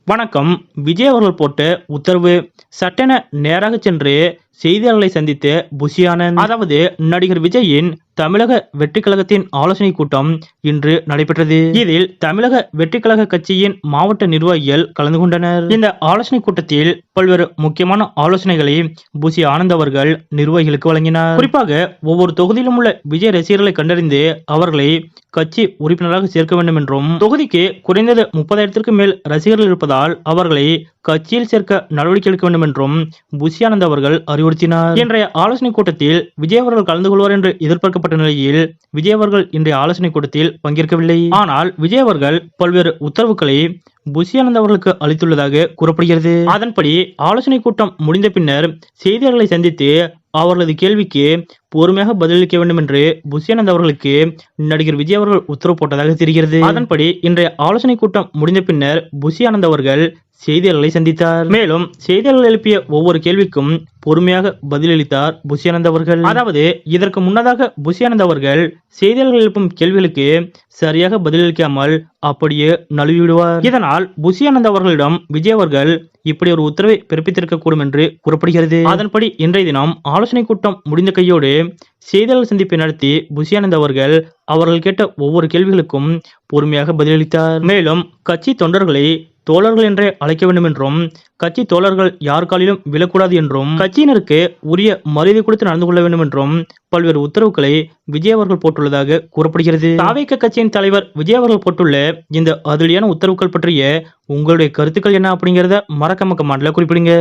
வணக்கம். விஜய் அவர்கள் போட்ட உத்தரவு சட்டென நேராக சென்று செய்தியாளர்களை சந்தித்த புஷி ஆனந்த். அதாவது நடிகர் விஜயின் தமிழக வெற்றிக் கழகத்தின் ஆலோசனை கூட்டம் இன்று நடைபெற்றது. இதில் தமிழக வெற்றிக் கழக கட்சியின் மாவட்ட நிர்வாகிகள் கலந்து கொண்டனர். இந்த ஆலோசனை கூட்டத்தில் பல்வேறு முக்கியமான ஆலோசனைகளை புஷி ஆனந்த் அவர்கள் நிர்வாகிகளுக்கு வழங்கினார். குறிப்பாக ஒவ்வொரு தொகுதியிலும் உள்ள விஜய் ரசிகர்களை கண்டறிந்து அவர்களை கட்சி உறுப்பினராக சேர்க்க வேண்டும் என்றும், தொகுதிக்கு குறைந்தது 30,000 மேல் ரசிகர்கள் இருப்பதால் அவர்களை கட்சியில் சேர்க்க நடவடிக்கை எடுக்க வேண்டும் என்றும் புஷி ஆனந்த் அவர்கள் அறிவுறுத்தினார். இன்றைய ஆலோசனை கூட்டத்தில் விஜய் அவர்கள் கலந்து கொள்வார் என்று எதிர்பார்க்கப்பட்ட நிலையில் விஜய் அவர்கள் இன்றைய ஆலோசனை கூட்டத்தில் பங்கேற்கவில்லை. ஆனால் விஜய் அவர்கள் பல்வேறு உத்தரவுகளை புஷி ஆனந்த் அவர்களுக்கு அளித்துள்ளதாக கூறப்படுகிறது. அதன்படி ஆலோசனை கூட்டம் முடிந்த பின்னர் செய்தியாளர்களை சந்தித்து அவர்களது கேள்விக்கு பொறுமையாக பதிலளிக்க வேண்டும் என்று புஷி ஆனந்த் அவர்களுக்கு நடிகர் விஜய் அவர்கள் உத்தரவு போட்டதாக தெரிகிறது. அதன்படி இன்றைய ஆலோசனை கூட்டம் முடிந்த பின்னர் புஷி ஆனந்த் அவர்கள் செய்தியாளர்களை சந்தித்தார். மேலும் செய்தியாளர்கள் எழுப்பிய ஒவ்வொரு கேள்விக்கும் பொறுமையாக பதிலளித்தார் புஷி ஆனந்த் அவர்கள். அதாவது இதற்கு முன்னதாக புஷி ஆனந்த் அவர்கள் செய்தியாளர்கள் எழுப்பும் கேள்விகளுக்கு சரியாக பதிலளிக்காமல் அப்படியே நழுவிவிடுவார். இதனால் புஷி ஆனந்த் அவர்களிடம் விஜய் அவர்கள் இப்படி ஒரு உத்தரவை பிறப்பித்திருக்க கூடும் என்று கூறப்படுகிறது. அதன்படி இன்றைய தினம் ஆலோசனை கூட்டம் முடிந்த கையோடு செய்தியாளர் சந்திப்பை நடத்தி புஷி ஆனந்த் அவர்கள் கேட்ட ஒவ்வொரு கேள்விகளுக்கும் பொறுமையாக பதிலளித்தார். மேலும் கட்சி தொண்டர்களை தோழர்கள் என்றே அழைக்க வேண்டும் என்றும், கட்சி தோழர்கள் யார் காலிலும் விழக்கூடாது என்றும், கட்சியினருக்கு உரிய மரியாதை கொடுத்து நடந்து கொள்ள வேண்டும் என்றும் பல்வேறு உத்தரவுகளை விஜய் அவர்கள் போட்டுள்ளதாக கூறப்படுகிறது. தாவேக கட்சியின் தலைவர் விஜய் அவர்கள் போட்டுள்ள இந்த அதிரடியான உத்தரவுகள் பற்றிய உங்களுடைய கருத்துக்கள் என்ன அப்படிங்கறத மறக்காம கமெண்ட்ல குறிப்பிடுங்க.